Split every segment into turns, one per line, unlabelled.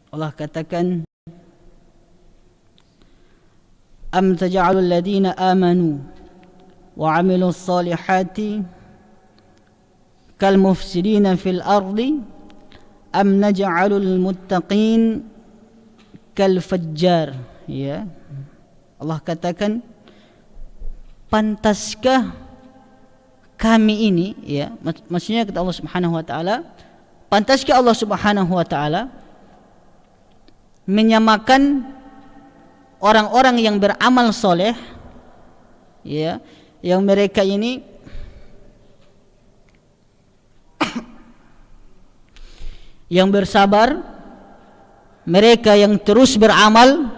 Allah katakan, am taj'alul ladina amanu wa 'amilus solihati kal mufsidina fil ardi am naj'alul muttaqin kal fajjar. Ya, Allah katakan, pantaskah kami ini, ya, maksudnya kata Allah Subhanahu wa taala, pantaskah Allah Subhanahu wa taala menyamakan orang-orang yang beramal soleh, ya, yang mereka ini yang bersabar, mereka yang terus beramal,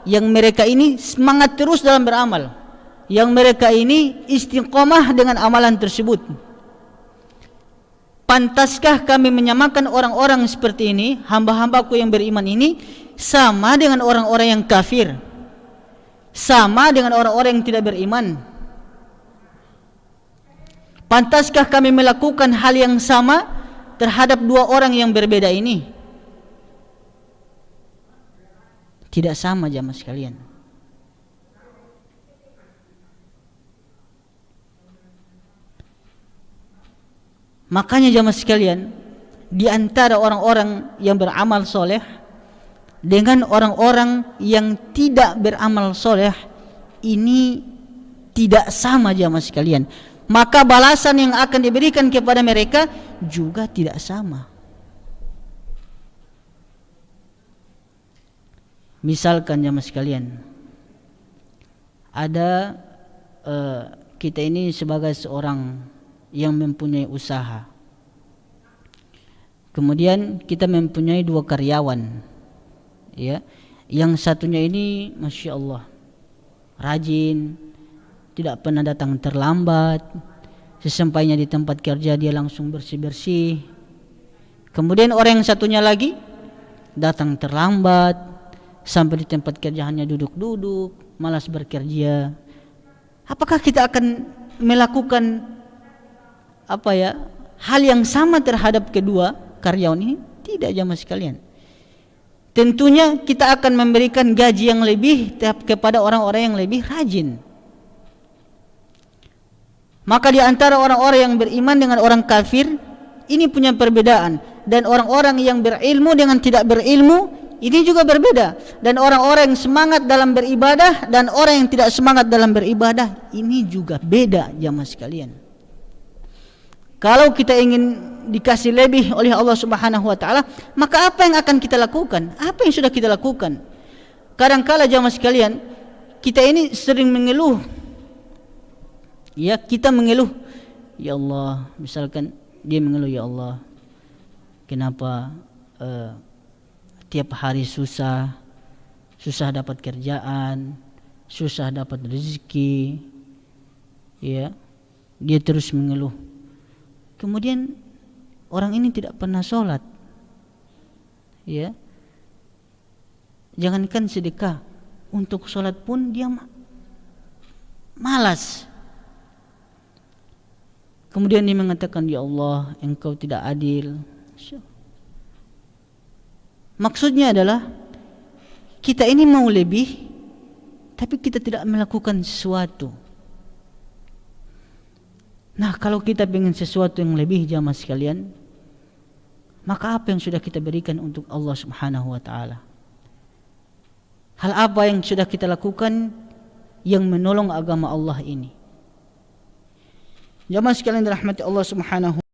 yang mereka ini semangat terus dalam beramal, yang mereka ini istiqomah dengan amalan tersebut. Pantaskah kami menyamakan orang-orang seperti ini, hamba-hambaku yang beriman ini, sama dengan orang-orang yang kafir, sama dengan orang-orang yang tidak beriman? Pantaskah kami melakukan hal yang sama terhadap dua orang yang berbeda ini? Tidak sama, jamaah sekalian. Makanya jamaah sekalian, di antara orang-orang yang beramal soleh dengan orang-orang yang tidak beramal soleh ini tidak sama, jamaah sekalian. Maka balasan yang akan diberikan kepada mereka juga tidak sama. Misalkan jamaah sekalian, ada kita ini sebagai seorang yang mempunyai usaha, kemudian kita mempunyai dua karyawan, ya, yang satunya ini masya Allah rajin, tidak pernah datang terlambat, sesampainya di tempat kerja dia langsung bersih-bersih. Kemudian orang yang satunya lagi datang terlambat, sampai di tempat kerja hanya duduk-duduk, malas bekerja. Apakah kita akan melakukan hal yang sama terhadap kedua karyawan ini? Tidak, jamaah sekalian. Tentunya kita akan memberikan gaji yang lebih kepada orang-orang yang lebih rajin. Maka di antara orang-orang yang beriman dengan orang kafir ini punya perbedaan, dan orang-orang yang berilmu dengan tidak berilmu ini juga berbeda, dan orang-orang yang semangat dalam beribadah dan orang yang tidak semangat dalam beribadah ini juga beda, jamaah sekalian. Kalau kita ingin dikasih lebih oleh Allah Subhanahu wa taala, maka apa yang akan kita lakukan? Apa yang sudah kita lakukan? Kadang-kala jamaah sekalian, kita ini sering mengeluh. Ya, kita mengeluh, ya Allah, misalkan dia mengeluh, ya Allah, kenapa tiap hari susah dapat kerjaan, susah dapat rezeki, ya, dia terus mengeluh. Kemudian orang ini tidak pernah sholat, ya, jangankan sedekah, untuk sholat pun dia malas. Kemudian dia mengatakan, ya Allah, engkau tidak adil. Maksudnya adalah kita ini mau lebih, tapi kita tidak melakukan sesuatu. Nah, kalau kita ingin sesuatu yang lebih, jamaah sekalian, maka apa yang sudah kita berikan untuk Allah Subhanahu wa taala? Hal apa yang sudah kita lakukan yang menolong agama Allah ini? Jamaah sekalian dirahmati Allah Subhanahu